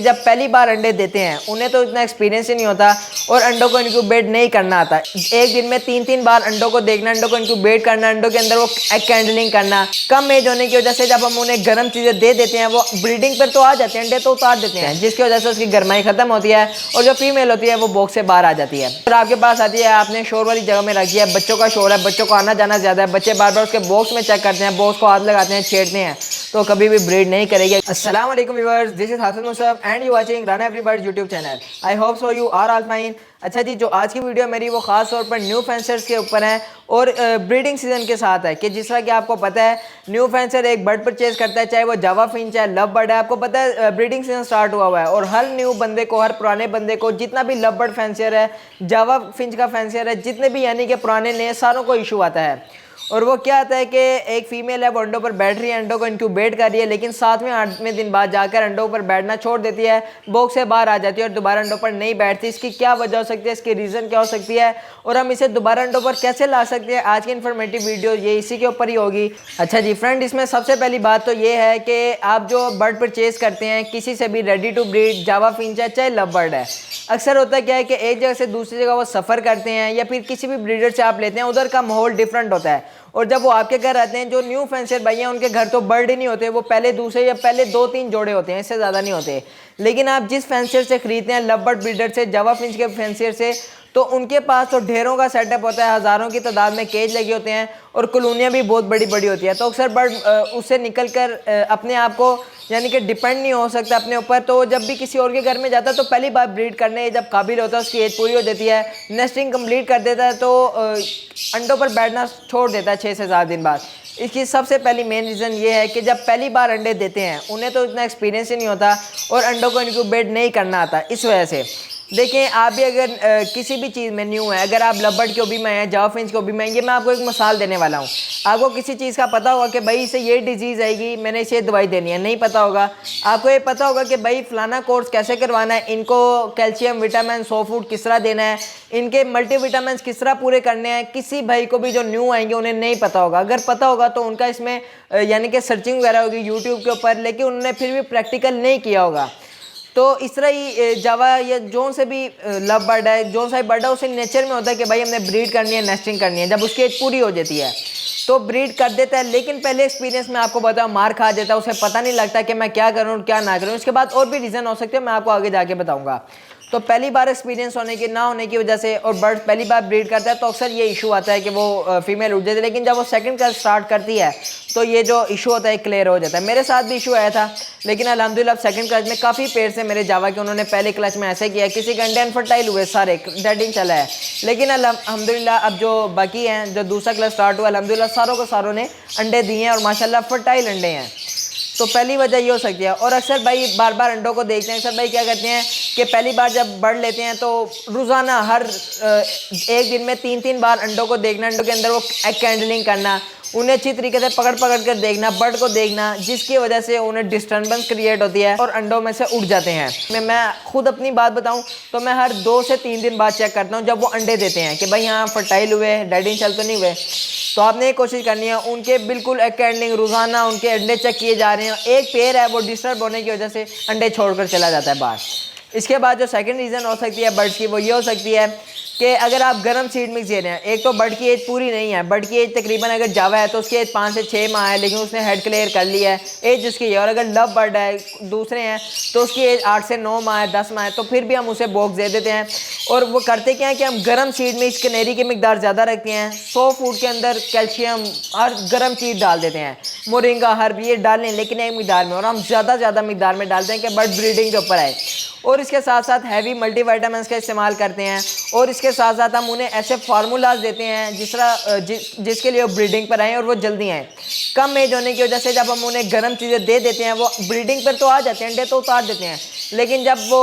जब पहली बार अंडे देते हैं उन्हें तो इतना एक्सपीरियंस ही नहीं होता और अंडों को इंक्यूबेट नहीं करना आता। एक दिन में 3-3 बार अंडों को देखना, अंडों को इंक्यूबेट करना, अंडों के अंदर वो एग कैंडलिंग करना। कम एज होने की वजह से जब हम उन्हें गर्म चीज़ें दे देते हैं वो ब्रीडिंग पर तो आ जाते हैं, अंडे तो उतार देते हैं, जिसकी वजह से उसकी गर्माई खत्म होती है और जो फीमेल होती है वो बॉक्स से बाहर आ जाती है। फिर आपके पास आती है, आपने शोर वाली जगह में रख दिया, बच्चों का शोर है, बच्चों को आना जाना ज़्यादा है, बच्चे बार बार उसके बॉक्स में चेक करते हैं, बॉक्स को हाथ लगाते हैं, छेड़ते हैं, तो कभी भी ब्रीड नहीं करेगी। अस्सलाम वालेकुम viewers, this is Hafiz Musab and you watching Rana everybird YouTube channel. I hope so you are all fine. अच्छा जी, जो आज की वीडियो मेरी वो खास तौर पर न्यू फेंसर्स के ऊपर है और ब्रीडिंग सीजन के साथ है कि जिस तरह कि आपको पता है न्यू फेंसर एक बर्ड परचेज करता है, चाहे वो जावा फिंच है, लव बर्ड है। आपको पता है ब्रीडिंग सीजन स्टार्ट हुआ है और हर न्यू बंदे को, हर पुराने बंदे को, जितना भी लव बर्ड फेंसियर है, जावा फिंच का फेंसियर है, जितने भी यानी कि पुराने नए, सारों को इशू आता है। और वो क्या आता है कि एक फीमेल है, वो अंडों पर बैठ रही है, अंडों को इंक्यूबेट कर रही है, लेकिन 7वें 8वें दिन बाद जाकर अंडों पर बैठना छोड़ देती है, बॉक्स से बाहर आ जाती है और दोबारा अंडों पर नहीं बैठती। इसकी क्या वजह हो सकती है, इसकी रीज़न क्या हो सकती है और हम इसे दोबारा अंडों पर कैसे ला सकते हैं, आज की इन्फॉर्मेटिव वीडियो ये इसी के ऊपर ही होगी। अच्छा जी फ्रेंड, इसमें सबसे पहली बात तो ये है कि आप जो बर्ड परचेज करते हैं किसी से भी, ready to breed, Java finch है, चाहे लव बर्ड है, अक्सर होता क्या है कि एक जगह से दूसरी जगह वो सफ़र करते हैं या फिर किसी भी ब्रीडर से आप लेते हैं, उधर का माहौल डिफरेंट होता है। और जब वो आपके घर आते हैं, जो न्यू फेंसियर भाई हैं उनके घर तो बर्ड ही नहीं होते, वो पहले दूसरे या पहले 2-3 जोड़े होते हैं, इससे ज़्यादा नहीं होते। लेकिन आप जिस फेंसियर से खरीदते हैं, लव बर्ड ब्रीडर से, जावा फिंच के फेंसियर से, तो उनके पास तो ढेरों का सेटअप होता है, हज़ारों की तादाद में केज लगे होते हैं और कॉलोनियाँ भी बहुत बड़ी बड़ी होती है। तो अक्सर बर्ड उससे निकल कर अपने आप को यानी कि डिपेंड नहीं हो सकता अपने ऊपर। तो जब भी किसी और के घर में जाता है तो पहली बार ब्रीड करने जब काबिल होता है, उसकी एज पूरी हो जाती है, नेस्टिंग कंप्लीट कर देता है, तो अंडों पर बैठना छोड़ देता है 6 से 7 दिन बाद। इसकी सबसे पहली मेन रीज़न ये है कि जब पहली बार अंडे देते हैं उन्हें तो इतना एक्सपीरियंस ही नहीं होता और अंडों को इंक्यूबेट नहीं करना आता। इस वजह से देखें, आप भी अगर किसी भी चीज़ में न्यू है, अगर आप लव के ओबी में हैं, जावा फिंच के ओबी में, ये मैं आपको एक मिसाल देने वाला हूँ। आपको किसी चीज़ का पता होगा कि भाई इसे ये डिजीज़ आएगी, मैंने इसे दवाई देनी है, नहीं पता होगा। आपको ये पता होगा कि भाई फलाना कोर्स कैसे करवाना है, इनको कैल्शियम, विटामिन, सो फूड किस तरह देना है, इनके मल्टीविटामिन किस तरह पूरे करने हैं। किसी भाई को भी जो न्यू आएंगे उन्हें नहीं पता होगा। अगर पता होगा तो उनका इसमें यानी कि सर्चिंग वगैरह होगी यूट्यूब के ऊपर, लेकिन उन्होंने फिर भी प्रैक्टिकल नहीं किया होगा। तो इस तरह ही जावा या जो से भी लव बर्ड है, जो सा बर्ड है, उसे नेचर में होता है कि भाई हमने ब्रीड करनी है, नेस्टिंग करनी है। जब उसकी एज पूरी हो जाती है तो ब्रीड कर देता है, लेकिन पहले एक्सपीरियंस में आपको बताऊँ मार खा देता है, उसे पता नहीं लगता कि मैं क्या करूँ क्या ना करूँ। इसके बाद और भी रीज़न हो सकते हैं, मैं आपको आगे जाके बताऊँगा। तो पहली बार एक्सपीरियंस होने की ना होने की वजह से और बर्ड पहली बार ब्रीड करता है तो अक्सर ये इशू आता है कि वो फीमेल उठ जाती है, लेकिन जब वो सेकंड क्लास स्टार्ट करती है तो ये जो इशू होता है क्लियर हो जाता है। मेरे साथ भी इशू आया था, लेकिन अल्हम्दुलिल्लाह सेकंड क्लच में काफ़ी पेड़ से मेरे जावा के उन्होंने पहले क्लच में ऐसे किया, किसी के अंडे अनफर्टाइल हुए, सारे डेडिंग चला है। लेकिन अल्हम्दुलिल्लाह अब जो बाकी हैं, जो दूसरा क्लच स्टार्ट हुआ, अल्हम्दुलिल्लाह सारों को सारों ने अंडे दिए हैं और माशाल्लाह फर्टाइल अंडे हैं। तो पहली वजह ये हो सकती है। और अक्सर भाई बार बार अंडों को देखते हैं, अक्सर भाई क्या करते हैं कि पहली बार जब बर्ड लेते हैं तो रोज़ाना हर एक दिन में 3-3 बार अंडों को देखना, अंडों के अंदर वो एग कैंडलिंग करना, उन्हें अच्छी तरीके से पकड़ पकड़ कर देखना, बर्ड को देखना, जिसकी वजह से उन्हें डिस्टर्बेंस क्रिएट होती है और अंडों में से उड़ जाते हैं। मैं खुद अपनी बात बताऊं तो मैं हर 2 से 3 दिन बाद चेक करता हूं जब वो अंडे देते हैं कि भाई हाँ फर्टाइल हुए, डेडिंग चल तो नहीं हुए। तो आपने ये कोशिश करनी है, उनके बिल्कुल एग कैंडलिंग रोज़ाना उनके अंडे चेक किए जा रहे हैं। एक पेयर है वो डिस्टर्ब होने की वजह से अंडे छोड़कर चला जाता है बाहर। इसके बाद जो सेकंड रीज़न हो सकती है बर्ड्स की, वो ये हो सकती है कि अगर आप गर्म सीड मिक्स दे रहे हैं, एक तो बर्ड की एज पूरी नहीं है, बर्ड की एज तकरीबन अगर जावा है तो उसकी एज 5 से 6 माह है, लेकिन उसने हेड क्लियर कर लिया है, एज उसकी है। और अगर लव बर्ड है, दूसरे हैं, तो उसकी एज 8 से 9 माह है, 10 माह है, तो फिर भी हम उसे बॉक्स दे देते हैं। और वो करते क्या है कि हम गर्म सीड मिक्स कैनेरी की मिकदार ज़्यादा रखते हैं, 100 फूड के अंदर कैल्शियम हर गर्म चीज़ डाल देते हैं, मोरिंगा हर्ब ये डालें, लेकिन एक मिकदार में, और हम ज़्यादा मिकदार में डालते हैं कि बर्ड ब्रीडिंग के ऊपर आए। और इसके साथ साथ हैवी मल्टीविटामिन्स का इस्तेमाल करते हैं और इसके साथ साथ हम उन्हें ऐसे फार्मूलाज देते हैं जिस तरह जिसके लिए वो ब्रीडिंग पर आएँ और वो जल्दी आएँ। कम एज होने की वजह से जब हम उन्हें गर्म चीज़ें दे देते हैं, वो ब्रीडिंग पर तो आ जाते हैं, अंडे तो उतार देते हैं, लेकिन जब वो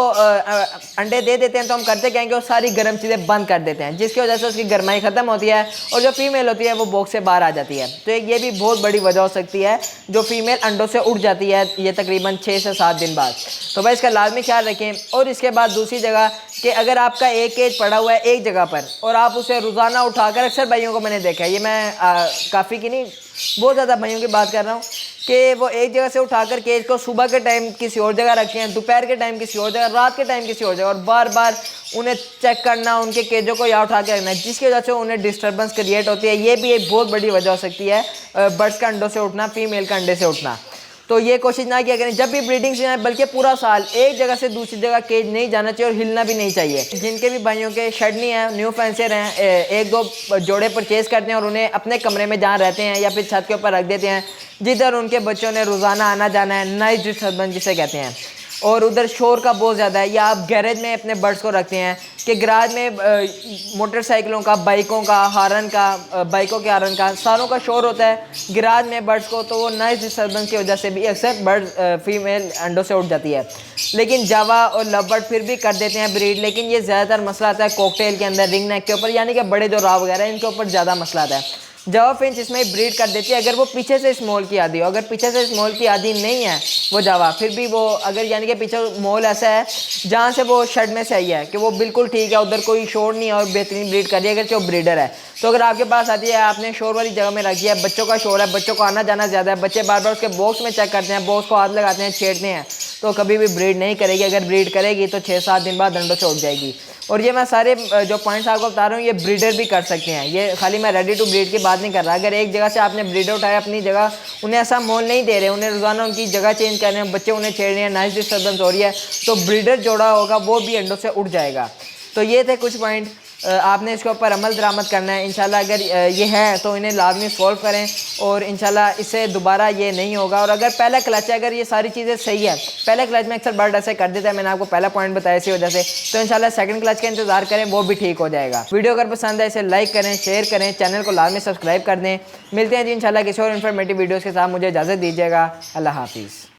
अंडे दे देते हैं तो हम करते क्या हैं कि वो सारी गर्म चीज़ें बंद कर देते हैं, जिसकी वजह से उसकी गर्माई ख़त्म होती है और जो फीमेल होती है वो बॉक्स से बाहर आ जाती है। तो एक ये भी बहुत बड़ी वजह हो सकती है जो फीमेल अंडों से उड़ जाती है ये तकरीबन 6 से 7 दिन बाद। तो भाई इसका लाजमी ख्याल रखें। और इसके बाद दूसरी जगह कि अगर आपका एक केज पड़ा हुआ है एक जगह पर और आप उसे रोज़ाना उठाकर, अक्सर भाइयों को मैंने देखा है, ये मैं काफ़ी की नहीं बहुत ज़्यादा भाइयों की बात कर रहा हूँ कि वो एक जगह से उठाकर केज को सुबह के टाइम किसी और जगह रखते हैं, दोपहर के टाइम किसी और जगह, रात के टाइम किसी और जगह, और बार बार उन्हें चेक करना, उनके केजों को यहाँ उठा के रखना, जिसकी वजह से उन्हें डिस्टर्बेंस क्रिएट होती है। ये भी एक बहुत बड़ी वजह हो सकती है बर्ड्स का अंडों से उठना, फीमेल का अंडे से उठना। तो ये कोशिश ना किया करें जब भी ब्रीडिंग सीजन है, बल्कि पूरा साल एक जगह से दूसरी जगह केज नहीं जाना चाहिए और हिलना भी नहीं चाहिए। जिनके भी भाइयों के शेड नहीं है, न्यू फैंसर हैं, एक दो जोड़े परचेज़ करते हैं और उन्हें अपने कमरे में जहाँ रहते हैं या फिर छत के ऊपर रख देते हैं, जिधर उनके बच्चों ने रोज़ाना आना जाना है, नाइस डिस्टर्बेंस जिसे कहते हैं, और उधर शोर का बहुत ज़्यादा है, या आप गैरेज में अपने बर्ड्स को रखते हैं कि गैराज में मोटरसाइकिलों का, बाइकों का हारन का, बाइकों के हारन का, सारों का शोर होता है गैराज में बर्ड्स को, तो वो नॉइज़ डिस्टर्बेंस की वजह से भी अक्सर बर्ड फीमेल अंडों से उठ जाती है। लेकिन जावा और लव बर्ड फिर भी कर देते हैं ब्रीड, लेकिन ये ज़्यादातर मसला आता है कॉकटेल के अंदर, रिंग नेक के ऊपर, यानी कि बड़े जो राव वगैरह इनके ऊपर ज़्यादा मसला आता है। जावा फिंच इसमें ब्रीड कर देती है अगर वो पीछे से स्मॉल की आदि हो। अगर पीछे से स्मॉल की आदि नहीं है वो जावा, फिर भी वो अगर यानी कि पीछे मॉल ऐसा है जहाँ से वो शेड में से आई है कि वो बिल्कुल ठीक है, उधर कोई शोर नहीं है और बेहतरीन ब्रीड कर रही है, अगर जो ब्रीडर है, तो अगर आपके पास आती है, आपने शोर वाली जगह में रखी है, बच्चों का शोर है, बच्चों को आना जाना ज़्यादा है, बच्चे बार बार उसके बॉक्स में चेक करते हैं, बॉक्स को हाथ लगाते हैं, छेड़ते हैं, तो कभी भी ब्रीड नहीं करेगी। अगर ब्रीड करेगी तो 6-7 दिन बाद अंडों से उठ जाएगी। और ये मैं सारे जो पॉइंट्स आपको बता रहा हूँ ये ब्रीडर भी कर सकते हैं, ये खाली मैं रेडी टू ब्रीड की बात नहीं कर रहा। अगर एक जगह से आपने ब्रीडर उठाया अपनी जगह, उन्हें ऐसा मोल नहीं दे रहे, उन्हें रोज़ाना उनकी जगह चेंज कर रहे हैं, बच्चे उन्हें छेड़ रहे हैं, नाइस डिस्टर्बेंस हो रही है, तो ब्रीडर जोड़ा होगा वो भी अंडों से उठ जाएगा। तो ये थे कुछ पॉइंट, आपने इसके ऊपर अमल दरामद करना है इंशाल्लाह। अगर ये है तो इन्हें लाजमी सॉल्व करें और इंशाल्लाह इससे दोबारा ये नहीं होगा। और अगर पहला क्लच है, अगर ये सारी चीज़ें सही है, पहले क्लच में अक्सर बर्ड ऐसे कर देता है, मैंने आपको पहला पॉइंट बताया इसी वजह से, तो इंशाल्लाह सेकंड क्लच का इंतजार करें, वो भी ठीक हो जाएगा। वीडियो अगर पसंद है इसे लाइक करें, शेयर करें, चैनल को लाजमी सब्सक्राइब कर दें। मिलते हैं जी इंशाल्लाह किसी और इन्फॉर्मेटिव वीडियोज़ के साथ, मुझे इजाज़त दीजिएगा। अल्लाह हाफिज़।